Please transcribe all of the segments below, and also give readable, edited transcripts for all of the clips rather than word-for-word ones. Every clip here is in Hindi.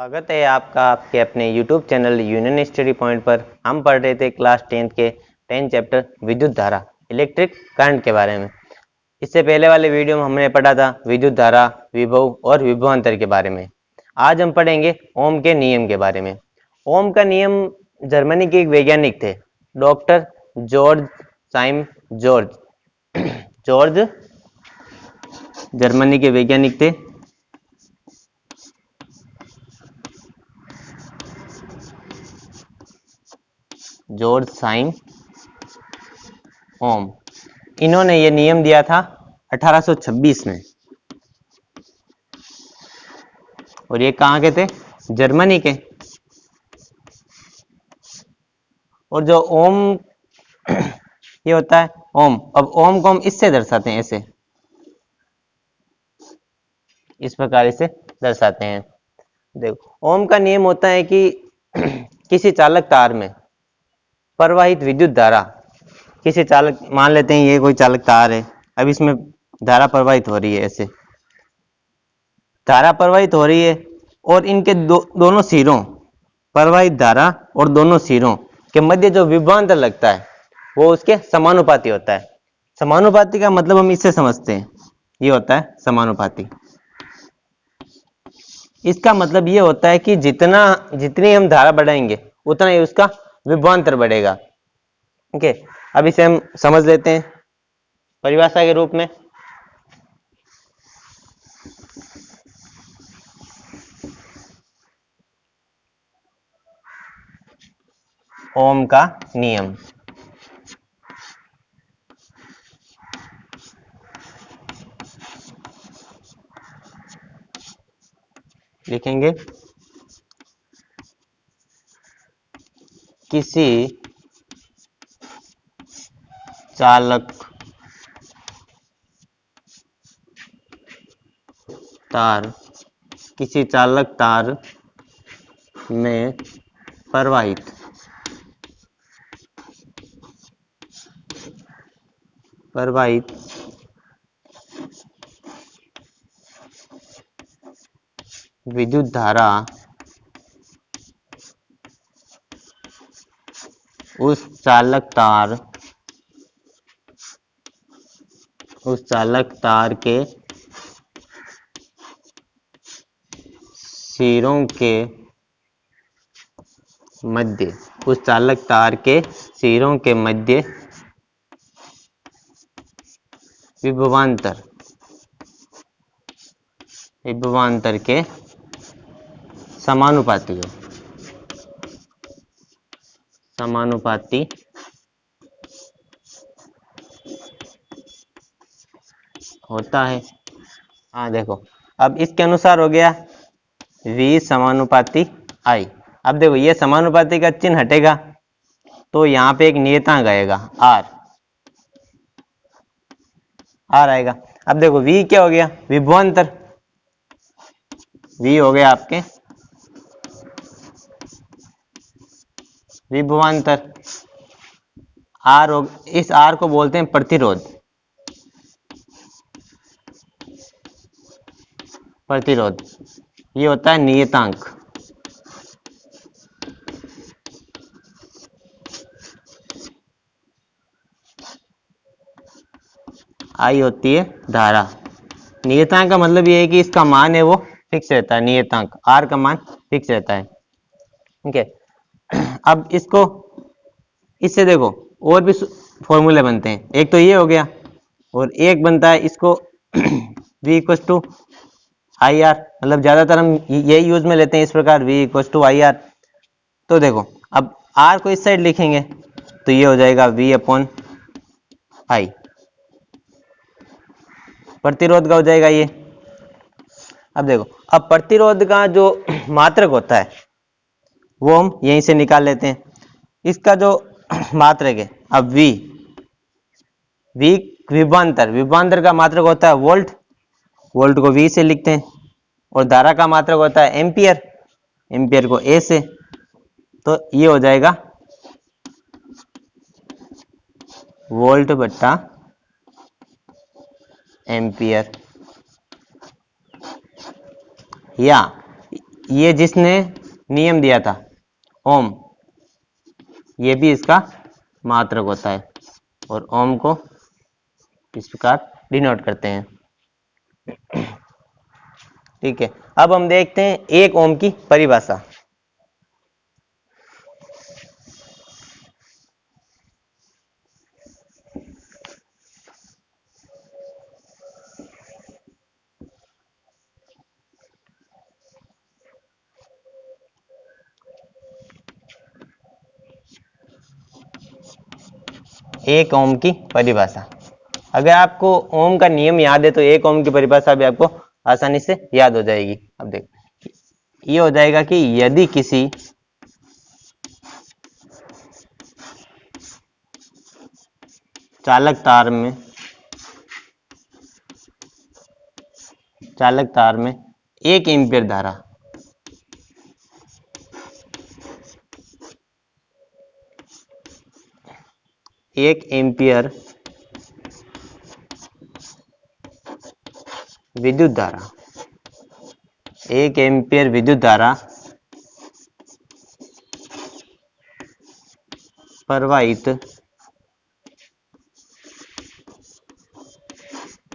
स्वागत है आपका आपके अपने YouTube channel union study point पर। हम पढ़ रहे थे क्लास 10th के 10 चैप्टर विद्युत धारा इलेक्ट्रिक करंट के बारे में। इससे पहले वाले वीडियो में हमने पढ़ा था विद्युत धारा, विभव और विभवांतर के बारे में। आज हम पढ़ेंगे ओम के नियम के बारे में। ओम का नियम जर्मनी के एक वैज्ञानिक थे, doctor George Simon George Germany के वैज्ञानिक थे। जॉर्ज साइम ओम, इन्होंने ये नियम दिया था 1826 में। और ये कहाँ के थे? जर्मनी के। और जो ओम ये होता है ओम, अब ओम को हम इससे दर्शाते हैं, ऐसे इस प्रकार इसे दर्शाते हैं। देखो, ओम का नियम होता है कि किसी चालक तार में प्रवाहित विद्युत धारा, किसी चालक, मान लेते हैं ये कोई चालक तार है, अब इसमें धारा प्रवाहित हो रही है, ऐसे धारा प्रवाहित हो रही है और इनके दोनों सिरों, प्रवाहित धारा और दोनों सिरों के मध्य जो विभवांतर लगता है वो उसके समानुपाती होता है। समानुपाती का मतलब हम इससे समझते हैं, ये होता है समानुपाती। इसका मतलब ये होता है कि जितनी हम धारा बढ़ाएंगे उतना ही उसका विभवांतर बढ़ेगा। ठीक है, अब इसे हम समझ लेते हैं परिभाषा के रूप में। ओम का नियम, लिखेंगे किसी चालक तार, किसी चालक तार में प्रवाहित विद्युत धारा उस चालक तार के सिरों के मध्य, उस चालक तार के सिरों के मध्य विभवांतर के समानुपाती होता है। हाँ देखो, अब इसके अनुसार हो गया V समानुपाती I। अब देखो, ये समानुपाती का चिन्ह हटेगा तो यहाँ पे एक नियतांक आएगा R आएगा। अब देखो V क्या हो गया? विभवांतर। V हो गया आपके विभवांतर। R हो, इस R को बोलते हैं प्रतिरोध। ये होता है नियतांक। I होती है धारा। नियतांक का मतलब ये है कि इसका मान है वो फिक्स रहता है, नियतांक R का मान फिक्स रहता है। ठीक है, अब इससे देखो और भी फॉर्मूले बनते हैं। एक तो ये हो गया और एक बनता है इसको V equal to I R, मतलब ज्यादातर हम यही यूज में लेते हैं इस प्रकार, V equal to I R. तो देखो, अब R को इस साइड लिखेंगे तो ये हो जाएगा V अपॉन आई, प्रतिरोध का हो जाएगा ये। अब देखो, अब प्रतिरोध का जो मात्रक होता है वो हम यहीं से निकाल लेते हैं। इसका जो मात्रक है, अब V विभवांतर का मात्रक होता है वोल्ट को V से लिखते हैं, और धारा का मात्रक होता है एम्पियर को A से। तो ये हो जाएगा वोल्ट बट्टा एम्पियर, या ये जिसने नियम दिया था ओम, ये भी इसका मात्रक होता है और ओम को इस प्रकार डिनोट करते हैं। ठीक है, अब हम देखते हैं एक ओम की परिभाषा। एक ओम की परिभाषा, अगर आपको ओम का नियम याद है तो एक ओम की परिभाषा भी आपको आसानी से याद हो जाएगी। अब देखो, ये हो जाएगा कि यदि किसी चालक तार में 1 एम्पीयर धारा एक एम्पीयर विद्युत धारा 1 एम्पीयर विद्युत धारा प्रवाहित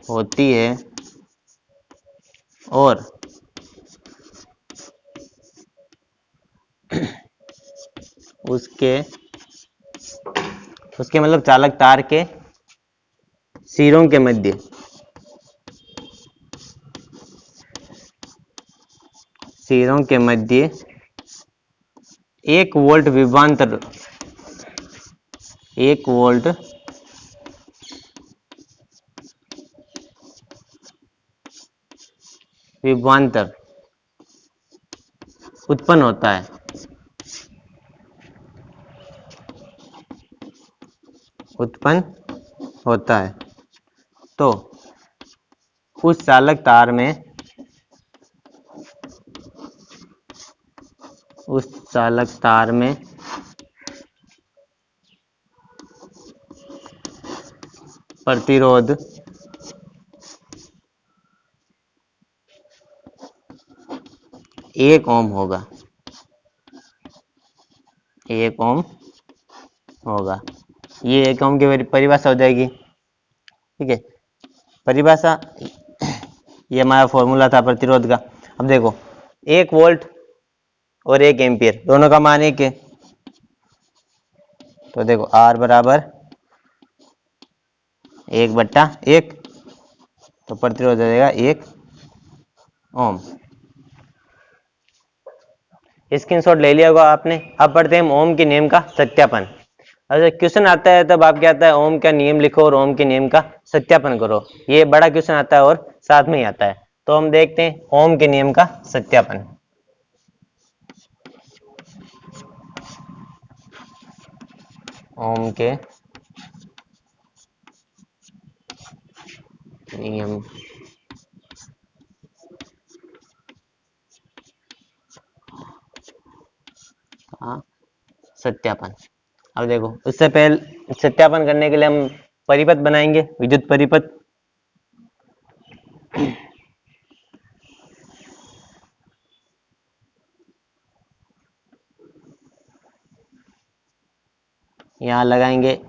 होती है और उसके मतलब चालक तार के सिरों के मध्य एक वोल्ट विभवांतर उत्पन्न होता है तो उस चालक तार में प्रतिरोध 1 ओम होगा। 1 ओम होगा, ये 1 ओम की परिभाषा हो जाएगी। ठीक है, परिभाषा, ये हमारा फॉर्मूला था प्रतिरोध का। अब देखो 1 वोल्ट और 1 एम्पियर दोनों का मान 1 है, तो देखो R बराबर 1/1, तो प्रतिरोध हो जाएगा 1 ओम। स्क्रीनशॉट ले लिया होगा आपने। अब पढ़ते हैं ओम के नियम का सत्यापन। अगर क्वेश्चन आता है तब आप क्या आता है, ओम का नियम लिखो और ओम के नियम का सत्यापन करो। ये बड़ा क्वेश्चन आता है और साथ में ही आता है। तो हम देखते हैं ओम के नियम का सत्यापन। ओम के नियम का सत्यापन। अब देखो, उससे पहले सत्यापन करने के लिए हम परिपथ बनाएंगे, विद्युत परिपथ। यहाँ लगाएंगे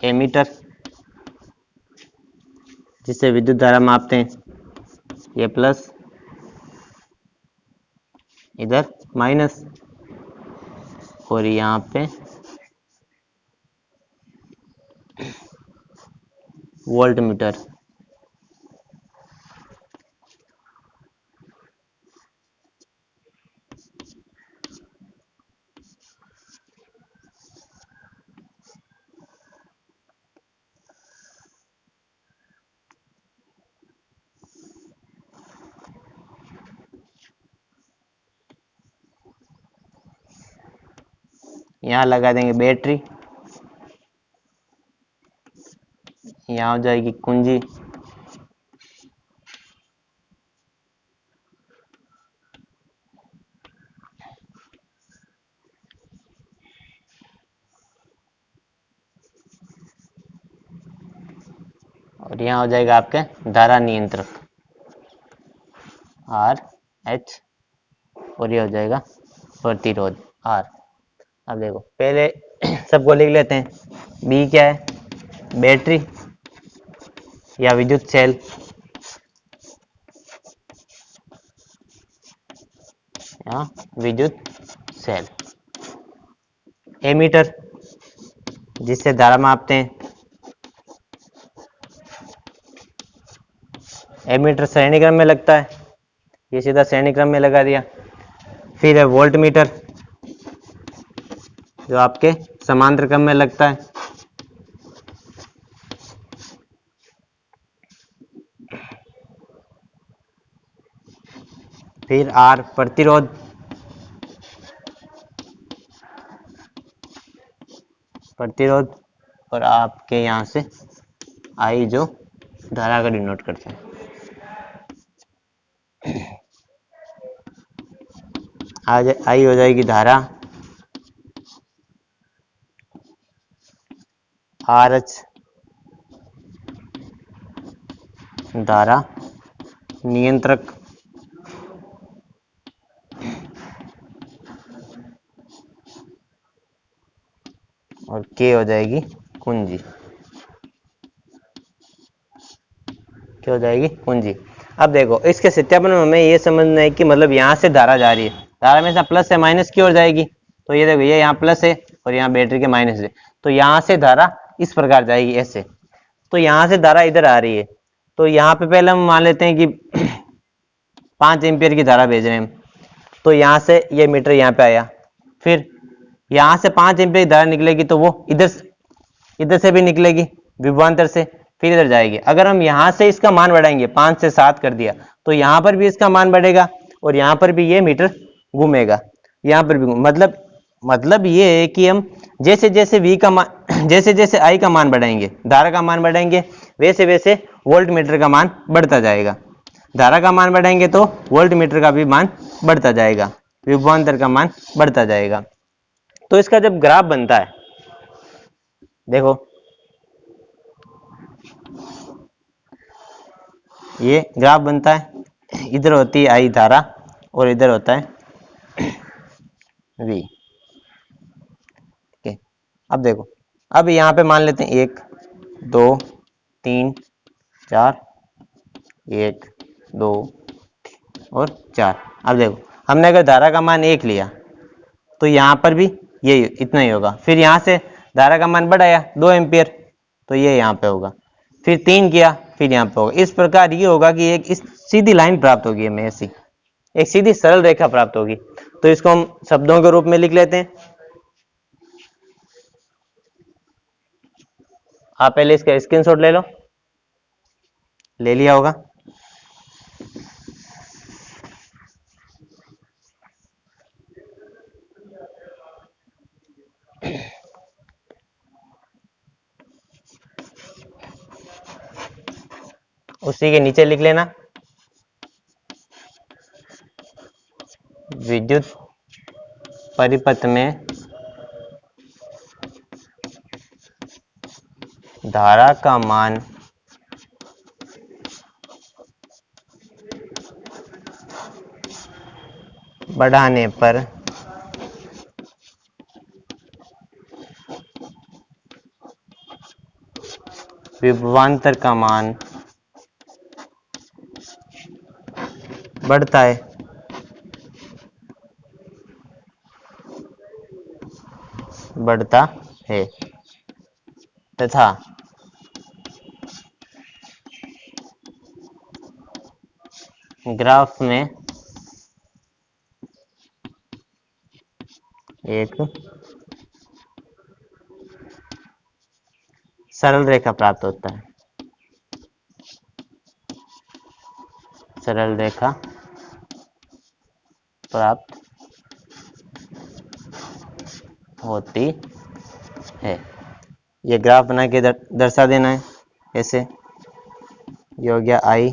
एमीटर, जिससे विद्युत धारा मापते हैं, ये प्लस, इधर माइनस, और यहाँ पे वोल्ट मीटर। यहाँ लगा देंगे बैटरी, यहाँ हो जाएगी कुंजी, और यहाँ हो जाएगा आपके धारा नियंत्रक RH। और ये हो जाएगा प्रतिरोध R। अब देखो पहले सबको लिख लेते हैं। बी क्या है, बैटरी या विद्युत सेल, या विद्युत सेल। एमीटर जिससे धारा मापते हैं, एमीटर श्रेणी क्रम में लगता है, ये सीधा श्रेणी क्रम में लगा दिया। फिर है वोल्ट मीटर जो आपके समांतर क्रम में लगता है। फिर आर प्रतिरोध, प्रतिरोध, और आपके यहाँ से आई जो धारा का डिनोट करता है। आज आई हो जाएगी धारा, आर एच धारा नियंत्रक, और के हो जाएगी कुंजी, क्या हो जाएगी कुंजी। अब देखो इसके सत्यापन में हमें ये समझना है कि मतलब यहाँ से धारा जा रही है, धारा में से प्लस से माइनस की ओर जाएगी, तो ये देखो ये यहाँ प्लस है और यहाँ बैटरी के माइनस है, तो यहाँ से धारा इस प्रकार जाएगी ऐसे। तो यहाँ से धारा इधर आ रही है, तो यहाँ पे पहले हम मान लेते हैं कि 5 एम्पियर की धारा भेज रहे हैं हम, तो यहाँ से ये मीटर यहाँ पे आया, फिर यहाँ से 5 एम्पियर की धारा निकलेगी तो वो इधर से भी निकलेगी विभवांतर से, फिर इधर जाएगी। अगर हम यहाँ से इसका मान बढ़ाएंगे, 5 से 7 कर दिया, तो यहाँ पर भी इसका मान बढ़ेगा और यहाँ पर भी ये मीटर घूमेगा, यहाँ पर भी मतलब ये है कि हम जैसे जैसे V का मान जैसे जैसे I का मान बढ़ाएंगे, धारा का मान बढ़ाएंगे, वैसे वैसे वोल्ट मीटर का मान बढ़ता जाएगा। धारा का मान बढ़ाएंगे तो वोल्ट मीटर का भी मान बढ़ता जाएगा, विभवांतर का मान बढ़ता जाएगा। तो इसका जब ग्राफ बनता है, देखो ये ग्राफ बनता है, इधर होती है आई धारा और इधर होता है V। ठीक है, अब देखो, अब यहाँ पे मान लेते हैं 1 2 3 4, 1 2 और 4। अब देखो हमने अगर धारा का मान 1 लिया तो यहाँ पर भी ये इतना ही होगा, फिर यहाँ से धारा का मान बढ़ाया 2 एम्पियर तो ये यहाँ पे होगा, फिर 3 किया फिर यहाँ पे होगा। इस प्रकार ये होगा कि एक इस सीधी लाइन प्राप्त होगी हमें, ऐसी एक सीधी सरल रेखा प्राप्त होगी। तो इसको हम शब्दों के रूप में लिख लेते हैं। आप पहले इसका स्क्रीनशॉट ले लो, ले लिया होगा। उसी के नीचे लिख लेना विद्युत परिपथ में धारा का मान बढ़ाने पर विभवांतर का मान बढ़ता है, तथा ग्राफ में एक सरल रेखा प्राप्त होता है, सरल रेखा प्राप्त होती है। ये ग्राफ बना के दर्शा देना है ऐसे, ये हो गया I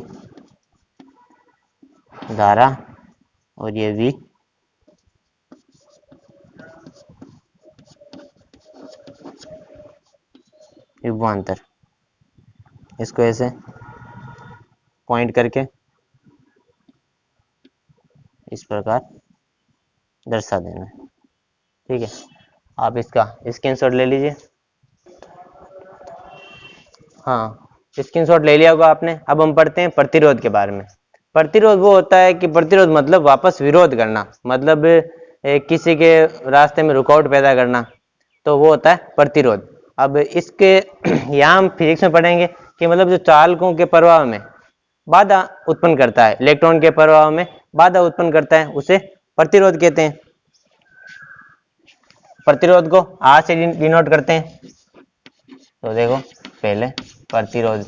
धारा और ये V विभवांतर। इसको ऐसे पॉइंट करके इस प्रकार दर्शा देना है। ठीक है, आप इसका स्क्रीनशॉट ले लीजिए। हाँ, स्क्रीनशॉट ले लिया होगा आपने। अब हम पढ़ते हैं प्रतिरोध के बारे में। प्रतिरोध वो होता है कि प्रतिरोध मतलब वापस विरोध करना, मतलब किसी के रास्ते में रुकावट पैदा करना, तो वो होता है प्रतिरोध। अब इसके यहाँ हम फिजिक्स में पढ़ेंगे कि मतलब जो चालकों के प्रवाह में बाधा उत्पन्न करता है, इलेक्ट्रॉन के प्रवाह में बाधा उत्पन्न करता है, उसे प्रतिरोध कहते हैं। प्रतिरोध को आर से डिनोट करते हैं। तो देखो पहले प्रतिरोध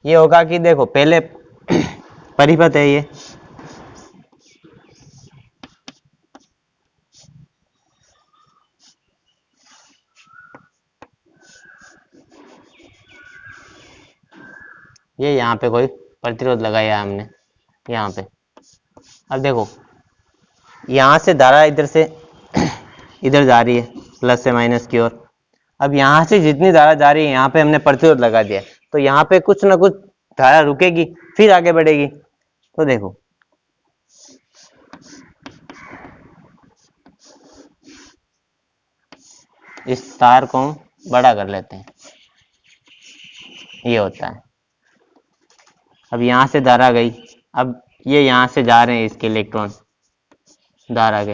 ये होगा कि देखो पहले परिपथ है ये यहाँ पे कोई प्रतिरोध लगाया हमने यहाँ पे। अब देखो यहाँ से धारा इधर से इधर जा रही है, प्लस से माइनस की ओर। अब यहाँ से जितनी धारा जा रही है यहाँ पे हमने प्रतिरोध लगा दिया, तो यहाँ पे कुछ ना कुछ धारा रुकेगी फिर आगे बढ़ेगी। तो देखो इस तार को हम बड़ा कर लेते हैं, ये होता है। अब यहाँ से धारा गई, अब ये यहाँ से जा रहे हैं इसके इलेक्ट्रॉन धारा के।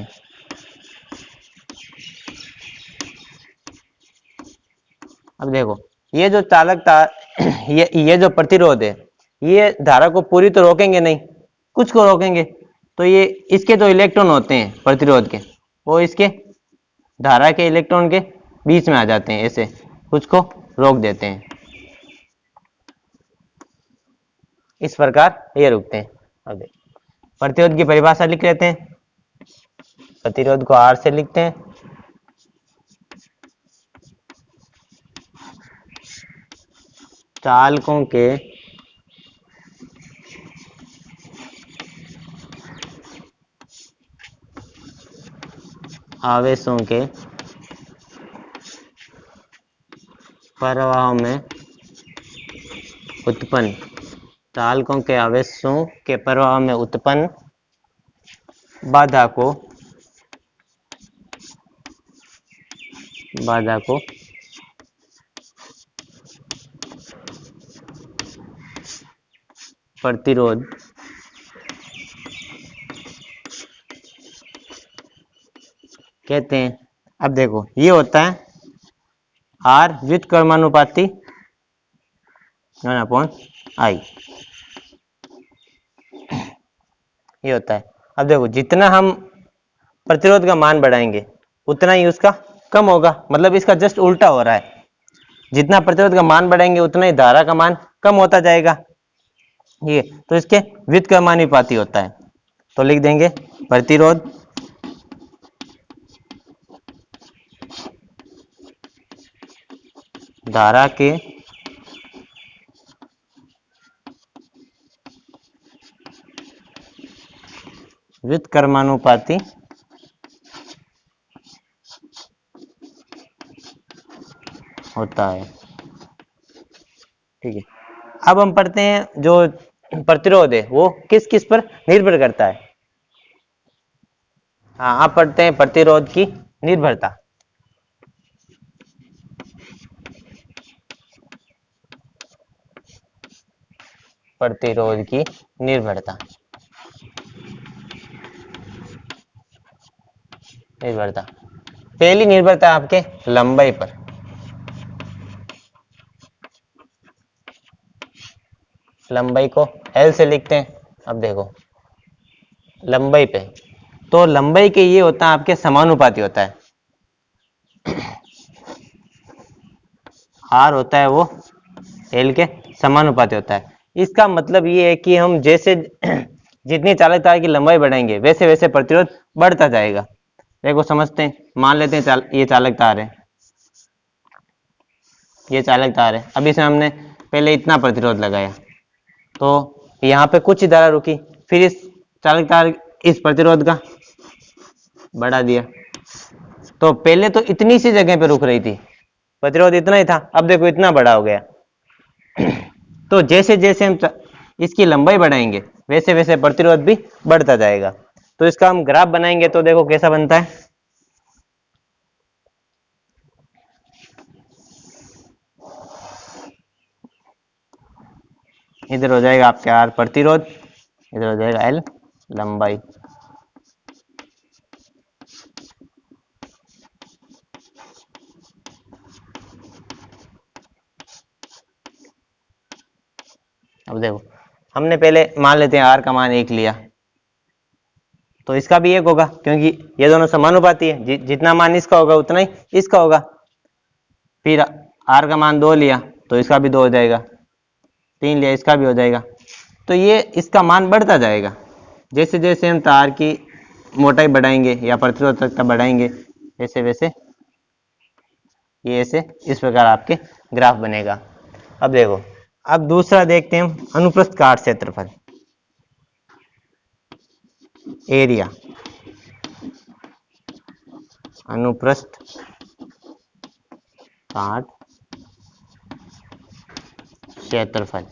अब देखो ये जो चालक तार ये जो प्रतिरोध है, ये धारा को पूरी तो रोकेंगे नहीं, कुछ को रोकेंगे। तो ये इसके जो इलेक्ट्रॉन होते हैं प्रतिरोध के, वो इसके धारा के इलेक्ट्रॉन के बीच में आ जाते हैं, ऐसे कुछ को रोक देते हैं। इस प्रकार ये रुकते हैं। अब देखो प्रतिरोध की परिभाषा लिख लेते हैं। प्रतिरोध को आर से लिखते हैं। चालकों के आवेशों के प्रवाह में उत्पन्न, चालकों के आवेशों के प्रवाह में उत्पन्न बाधा को प्रतिरोध कहते हैं। अब देखो ये होता है आर व्युत्क्रमानुपाती 1/I, ये होता है। अब देखो जितना हम प्रतिरोध का मान बढ़ाएंगे उतना ही उसका कम होगा, मतलब इसका जस्ट उल्टा हो रहा है। जितना प्रतिरोध का मान बढ़ाएंगे उतना ही धारा का मान कम होता जाएगा। ये तो इसके व्युत्क्रमानुपाती होता है। तो लिख देंगे प्रतिरोध धारा के व्युत्क्रमानुपाती होता है। ठीक है, अब हम पढ़ते हैं जो प्रतिरोध है वो किस किस पर निर्भर करता है। हाँ, आप पढ़ते हैं प्रतिरोध की निर्भरता। प्रतिरोध की निर्भरता पहली निर्भरता आपके लंबाई पर। लंबाई को L से लिखते हैं। अब देखो लंबाई पे, तो लंबाई के ये होता है आपके समानुपाती होता है। R होता है वो L के समानुपाती होता है। इसका मतलब ये है कि हम जैसे जितनी चालकता की लंबाई बढ़ाएंगे वैसे वैसे प्रतिरोध बढ़ता जाएगा। देखो समझते हैं, मान लेते हैं ये चालक तार है, ये चालक तार है। अब इसमें हमने पहले इतना प्रतिरोध लगाया, तो यहाँ पे कुछ ही धारा रुकी, फिर इस चालक तार इस प्रतिरोध का बढ़ा दिया। तो पहले तो इतनी सी जगह पे रुक रही थी, प्रतिरोध इतना ही था, अब देखो इतना बड़ा हो गया। तो जैसे जैसे हम इसकी लंबाई बढ़ाएंगे वैसे वैसे प्रतिरोध भी बढ़ता जाएगा। तो इसका हम ग्राफ बनाएंगे तो देखो कैसा बनता है। इधर हो जाएगा आपके आर प्रतिरोध, इधर हो जाएगा एल लंबाई। अब देखो हमने पहले मान लेते हैं आर का मान 1 लिया, तो इसका भी 1 होगा क्योंकि ये दोनों समानुपाती है, जितना मान इसका होगा उतना ही इसका होगा। फिर आर का मान 2 लिया तो इसका भी 2 हो जाएगा, 3 लिया इसका भी हो जाएगा। तो ये इसका मान बढ़ता जाएगा जैसे जैसे हम तार की मोटाई बढ़ाएंगे या प्रतिरोधकता बढ़ाएंगे, वैसे वैसे ये ऐसे इस प्रकार आपके ग्राफ बनेगा। अब देखो, अब दूसरा देखते हैं हम, अनुप्रस्थ काट क्षेत्रफल, एरिया, अनुप्रस्थ काट क्षेत्रफल,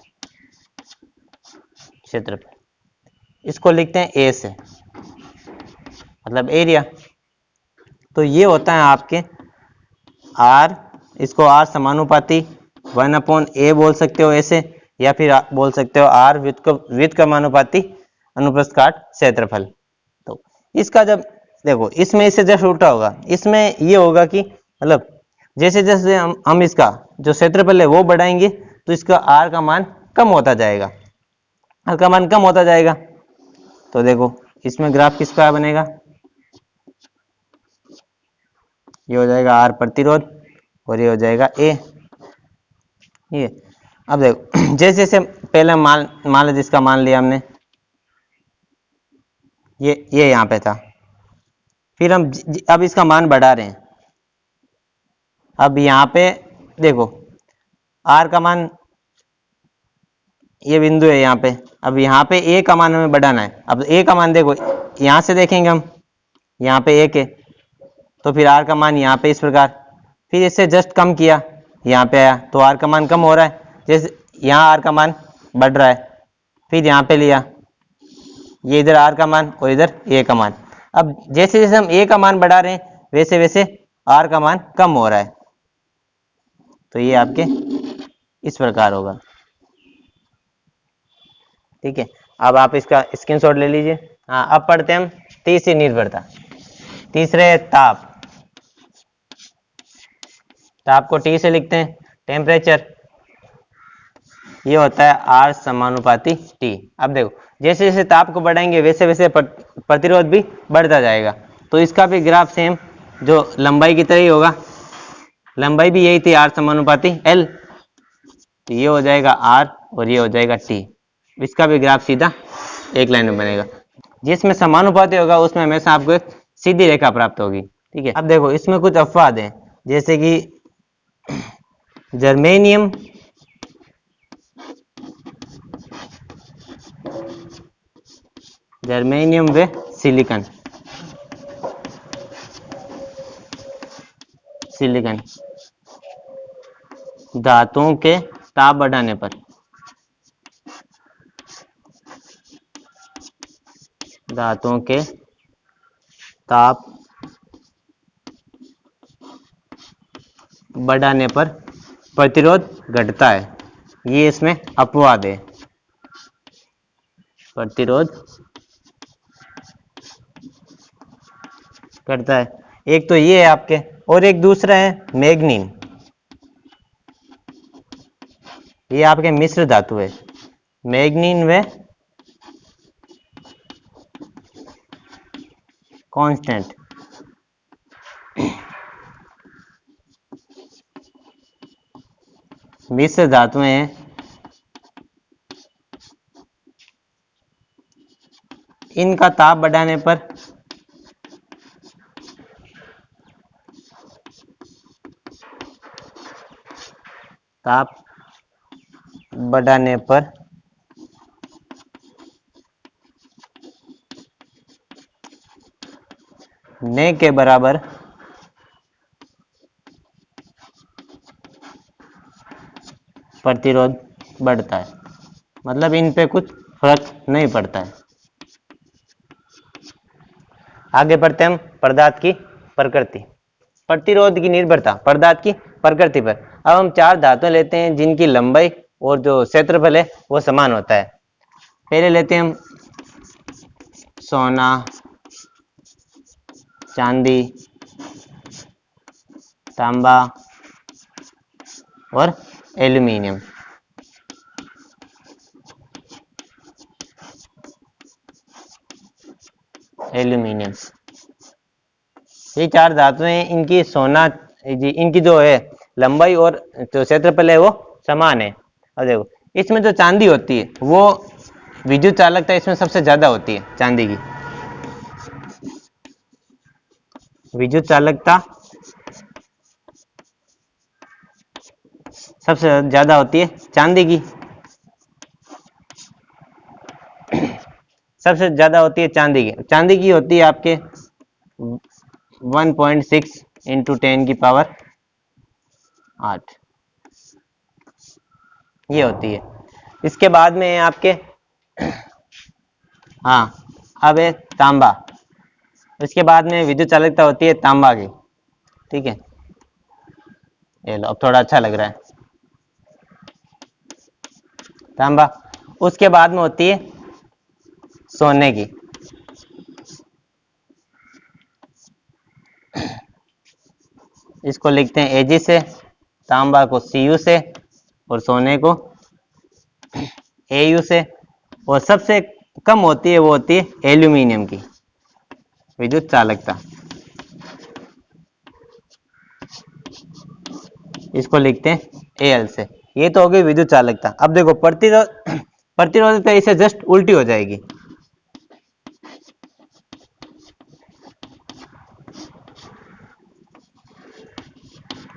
इसको लिखते हैं ए से, मतलब एरिया। तो ये होता है आपके आर, इसको आर समानुपाती 1/a बोल सकते हो ऐसे, या फिर आप बोल सकते हो आर व्युत्क्रमानुपाती अनुप्रस्थ काट क्षेत्रफल। तो इसका जब देखो इसमें इससे जस्ट उल्टा होगा, इसमें ये होगा कि मतलब जैसे जैसे हम इसका जो क्षेत्रफल है वो बढ़ाएंगे तो इसका आर का मान कम होता जाएगा, आर का मान कम होता जाएगा। तो देखो इसमें ग्राफ किस प्रकार बनेगा, ये हो जाएगा आर प्रतिरोध और ये हो जाएगा ए। ये अब देखो जैसे जैसे पहले मान लो जिसका मान लिया हमने, ये यहाँ पे था, फिर हम अब इसका मान बढ़ा रहे हैं। अब यहाँ पे देखो आर का मान, ये बिंदु है यहाँ पे, अब यहाँ पे ए का मान हमें बढ़ाना है। अब ए का मान देखो यहाँ से देखेंगे हम, यहाँ पे 1 है, तो फिर आर का मान यहाँ पे इस प्रकार, फिर इससे जस्ट कम किया, यहाँ पे आया तो आर का मान कम हो रहा है, जैसे यहाँ आर का मान बढ़ रहा है, फिर यहाँ पे लिया, ये इधर आर का मान और इधर ए का मान। अब जैसे जैसे हम ए का मान बढ़ा रहे हैं वैसे वैसे आर का मान कम हो रहा है। तो ये आपके इस प्रकार होगा, ठीक है। अब आप इसका स्क्रीनशॉट ले लीजिए। हाँ, अब पढ़ते हैं हम तीसरी निर्भरता, तीसरे ताप, ताप को टी से लिखते हैं, टेम्परेचर, ये होता है आर समानुपाती टी। अब देखो जैसे जैसे ताप को बढ़ाएंगे वैसे वैसे प्रतिरोध भी बढ़ता जाएगा। तो इसका भी ग्राफ सेम जो लंबाई की तरह ही होगा, लंबाई भी यही थी आर समानुपाती एल, तो ये हो जाएगा आर और ये हो जाएगा टी। इसका भी ग्राफ सीधा एक लाइन में बनेगा, जिसमें समानुपाती होगा उसमें हमेशा आपको एक सीधी रेखा प्राप्त होगी, ठीक है। अब देखो इसमें कुछ अपवाद है, जैसे कि जर्मेनियम, जर्मेनियम व सिलिकॉन, सिलिकॉन धातुओं के ताप बढ़ाने पर, धातुओं के ताप बढ़ाने पर प्रतिरोध घटता है, ये इसमें अपवाद है, प्रतिरोध घटता है। एक तो ये है आपके, और एक दूसरा है मैग्नीन, ये आपके मिश्र धातु है, मैग्नीन व कांस्टेंट, मिश्र धातुएं हैं, इनका ताप बढ़ाने पर ताप बढ़ाने पर न के बराबर प्रतिरोध बढ़ता है, मतलब इन पे कुछ फर्क नहीं पड़ता है। आगे बढ़ते हम पदार्थ की प्रकृति, प्रतिरोध की निर्भरता पदार्थ की प्रकृति पर। अब हम चार धातुएं लेते हैं जिनकी लंबाई और जो क्षेत्रफल है वो समान होता है। पहले लेते हैं हम सोना, चांदी, तांबा और एल्यूमिनियम। एल्यूमिनियम, ये चार धातुएं, इनकी सोना जी, इनकी जो है लंबाई और जो क्षेत्रफल है वो समान है। अब देखो इसमें जो चांदी होती है वो विद्युत चालकता इसमें सबसे ज्यादा होती है। चांदी की विद्युत चालकता सबसे ज्यादा होती है चांदी की, सबसे ज्यादा होती है चांदी की। चांदी की होती है आपके 1.6 इंटू 10 की पावर 8, ये होती है। इसके बाद में है आपके हाँ अब है तांबा। इसके बाद में विद्युत चालकता होती है तांबा की, ठीक है। ये लो, अब थोड़ा अच्छा लग रहा है तांबा। उसके बाद में होती है सोने की, इसको लिखते हैं एजी से, तांबा को सीयू से और सोने को एयू से। और सबसे कम होती है वो होती है एल्यूमिनियम की विद्युत चालकता, इसको लिखते हैं एल से। ये तो हो गई विद्युत चालकता। अब देखो प्रतिरोधकता इसे जस्ट उल्टी हो जाएगी।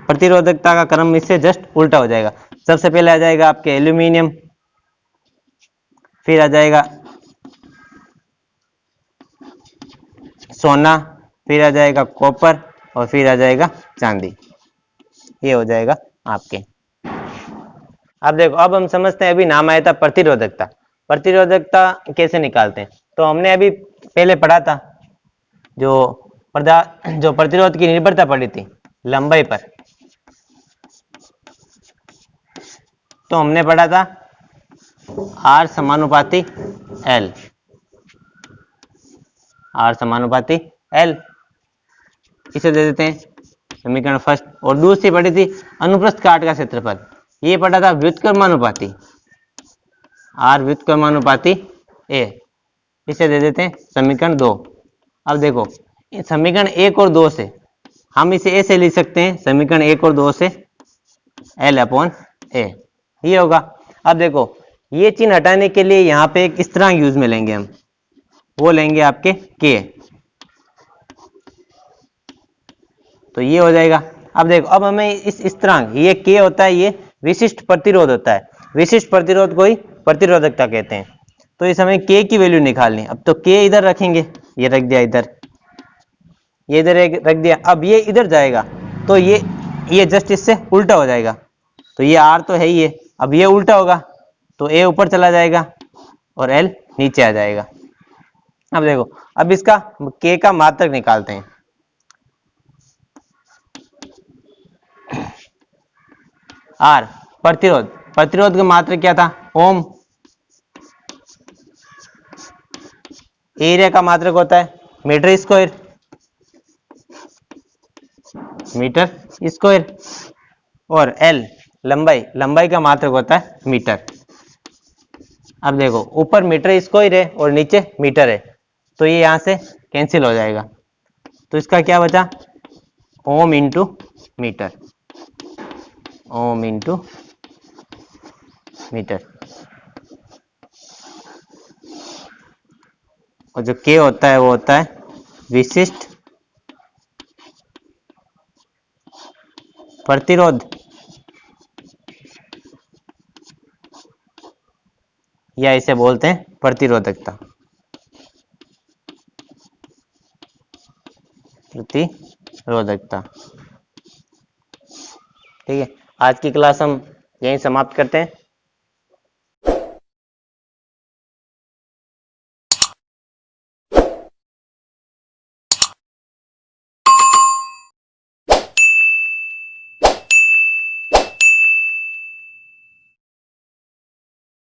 प्रतिरोधकता का क्रम इससे जस्ट उल्टा हो जाएगा। सबसे पहले आ जाएगा आपके एल्यूमिनियम, फिर आ जाएगा सोना, फिर आ जाएगा कॉपर और फिर आ जाएगा चांदी। ये हो जाएगा आपके। अब देखो अब हम समझते हैं, अभी नाम आया था प्रतिरोधकता। प्रतिरोधकता कैसे निकालते हैं? तो हमने अभी पहले पढ़ा था जो प्रतिरोध की निर्भरता पड़ी थी लंबाई पर। तो हमने पढ़ा था R समानुपाती L, R समानुपाती L, इसे दे देते हैं समीकरण फर्स्ट। और दूसरी पढ़ी थी अनुप्रस्थ काट का क्षेत्रफल, ये पढ़ा था व्युत्क्रमानुपाती R व्युत्क्रमानुपाती A, इसे दे देते हैं समीकरण 2। अब देखो समीकरण 1 और 2 से हम इसे ऐसे लिख सकते हैं, समीकरण 1 और 2 से L/A, ये होगा। अब देखो ये चिन्ह हटाने के लिए यहाँ पे एक इस तरह यूज में लेंगे हम, वो लेंगे आपके K, तो ये हो जाएगा। अब देखो अब हमें इस तरह ये K होता है, ये विशिष्ट प्रतिरोध होता है। विशिष्ट प्रतिरोध को ही प्रतिरोधकता कहते हैं। तो इस हमें K की वैल्यू निकालनी। अब तो K इधर रखेंगे, ये रख दिया इधर, ये इधर रख दिया। अब ये इधर जाएगा तो ये जस्ट इससे उल्टा हो जाएगा। तो ये R तो है ही है, अब ये उल्टा होगा तो A ऊपर चला जाएगा और L नीचे आ जाएगा। अब देखो अब इसका K का मात्रक निकालते हैं। R प्रतिरोध, प्रतिरोध का मात्रक क्या था? ओम। एरिया का मात्रक होता है मीटर स्क्वायर, मीटर स्क्वायर। और L लंबाई, लंबाई का मात्रक होता है मीटर। अब देखो ऊपर मीटर स्क्वायर है और नीचे मीटर है, तो ये यहां से कैंसिल हो जाएगा। तो इसका क्या बचा? Ohm into metre, ohm into metre. और जो K होता है वो होता है विशिष्ट प्रतिरोध या इसे बोलते हैं प्रतिरोधकता, प्रतिरोधकता। ठीक है, आज की क्लास हम यहीं समाप्त करते हैं।